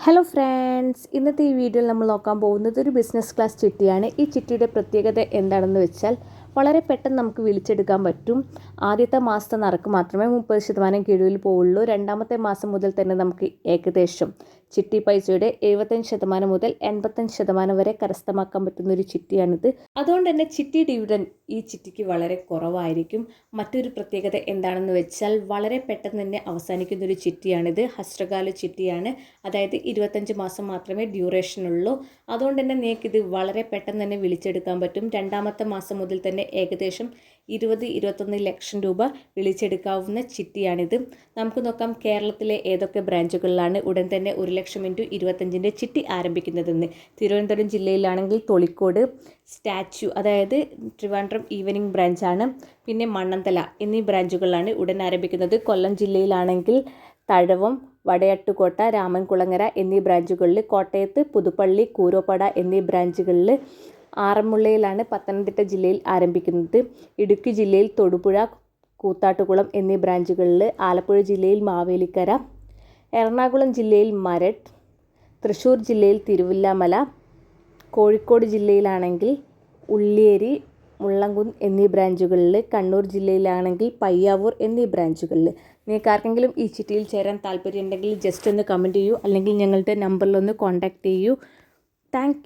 Hello friends, ഇന്നത്തെ ഈ വീഡിയോയിൽ നമ്മൾ നോക്കാൻ പോകുന്നത് ഒരു ബിസിനസ് ക്ലാസ് ചിട്ടിയാണ്. ഈ ചിട്ടിയുടെ പ്രത്യേകത എന്താണെന്ന് വെച്ചാൽ വളരെ പെട്ടെന്ന് നമുക്ക് വിളിച്ചെടുക്കാൻ പറ്റും. ആദ്യത്തെ മാസത്തെ നറുക്ക് മാത്രമേ 30% കിഴിവിൽ പോവുള്ളൂ. രണ്ടാമത്തെ മാസം മുതൽ തന്നെ നമുക്ക് ഏകദേശം ചിട്ടി പൈസയുടെ 75% മുതൽ 85% വരെ കരസ്ഥമാക്കാൻ പറ്റുന്ന ഒരു ചിട്ടിയാണിത്. അതുകൊണ്ട് തന്നെ ചിട്ടി ഡിവിഡൻഡ് ഈ ചിട്ടിക്ക് വളരെ കുറവായിരിക്കും. മറ്റൊരു പ്രത്യേകത എന്താണെന്ന് വെച്ചാൽ വളരെ പെട്ടെന്ന് തന്നെ അവസാനിക്കുന്ന ഒരു ചിട്ടിയാണിത്. ഹ്രസ്വകാല ചിട്ടിയാണ്. അതായത് 25 മാസം മാത്രമേ ഡ്യൂറേഷൻ ഉള്ളൂ. അതുകൊണ്ട് തന്നെ നിങ്ങൾക്കിത് വളരെ പെട്ടെന്ന് തന്നെ വിളിച്ചെടുക്കാൻ പറ്റും. രണ്ടാമത്തെ മാസം മുതൽ തന്നെ ഏകദേശം 20-21 ലക്ഷം രൂപ വിളിച്ചെടുക്കാവുന്ന ചിട്ടിയാണിത്. നമുക്ക് നോക്കാം കേരളത്തിലെ ഏതൊക്കെ ബ്രാഞ്ചുകളിലാണ് ഉടൻ തന്നെ 1 ലക്ഷം ഇൻറ്റു 25ൻ്റെ ചിട്ടി ആരംഭിക്കുന്നതെന്ന്. തിരുവനന്തപുരം ജില്ലയിലാണെങ്കിൽ തൊളിക്കോട്, സ്റ്റാച്യു അതായത് ട്രിവാൻഡ്രം ഈവനിംഗ് ബ്രാഞ്ചാണ്. പിന്നെ മണ്ണന്തല എന്നീ ബ്രാഞ്ചുകളിലാണ് ഉടൻ ആരംഭിക്കുന്നത്. കൊല്ലം ജില്ലയിലാണെങ്കിൽ തഴവം, വടയാട്ടുകോട്ട, രാമൻകുളങ്ങര എന്നീ ബ്രാഞ്ചുകളിൽ, കോട്ടയത്ത് പുതുപ്പള്ളി, കൂരോപ്പട എന്നീ ബ്രാഞ്ചുകളിൽ, ആറന്മുളയിലാണ് പത്തനംതിട്ട ജില്ലയിൽ ആരംഭിക്കുന്നത്. ഇടുക്കി ജില്ലയിൽ തൊടുപുഴ, കൂത്താട്ടുകുളം എന്നീ ബ്രാഞ്ചുകളിൽ, ആലപ്പുഴ ജില്ലയിൽ മാവേലിക്കര, എറണാകുളം ജില്ലയിൽ മരട്, തൃശ്ശൂർ ജില്ലയിൽ തിരുവില്ലാമല, കോഴിക്കോട് ജില്ലയിലാണെങ്കിൽ ഉള്ളിയേരി, മുള്ളംകുന്ന് എന്നീ ബ്രാഞ്ചുകളിൽ, കണ്ണൂർ ജില്ലയിലാണെങ്കിൽ പയ്യാവൂർ എന്നീ ബ്രാഞ്ചുകളിൽ. നിങ്ങൾക്ക് ആർക്കെങ്കിലും ഈ ചിട്ടിയിൽ ചേരാൻ താല്പര്യമുണ്ടെങ്കിൽ ജസ്റ്റ് ഒന്ന് കമൻറ്റ് ചെയ്യൂ, അല്ലെങ്കിൽ ഞങ്ങളുടെ നമ്പറിലൊന്ന് കോൺടാക്റ്റ് ചെയ്യൂ. താങ്ക്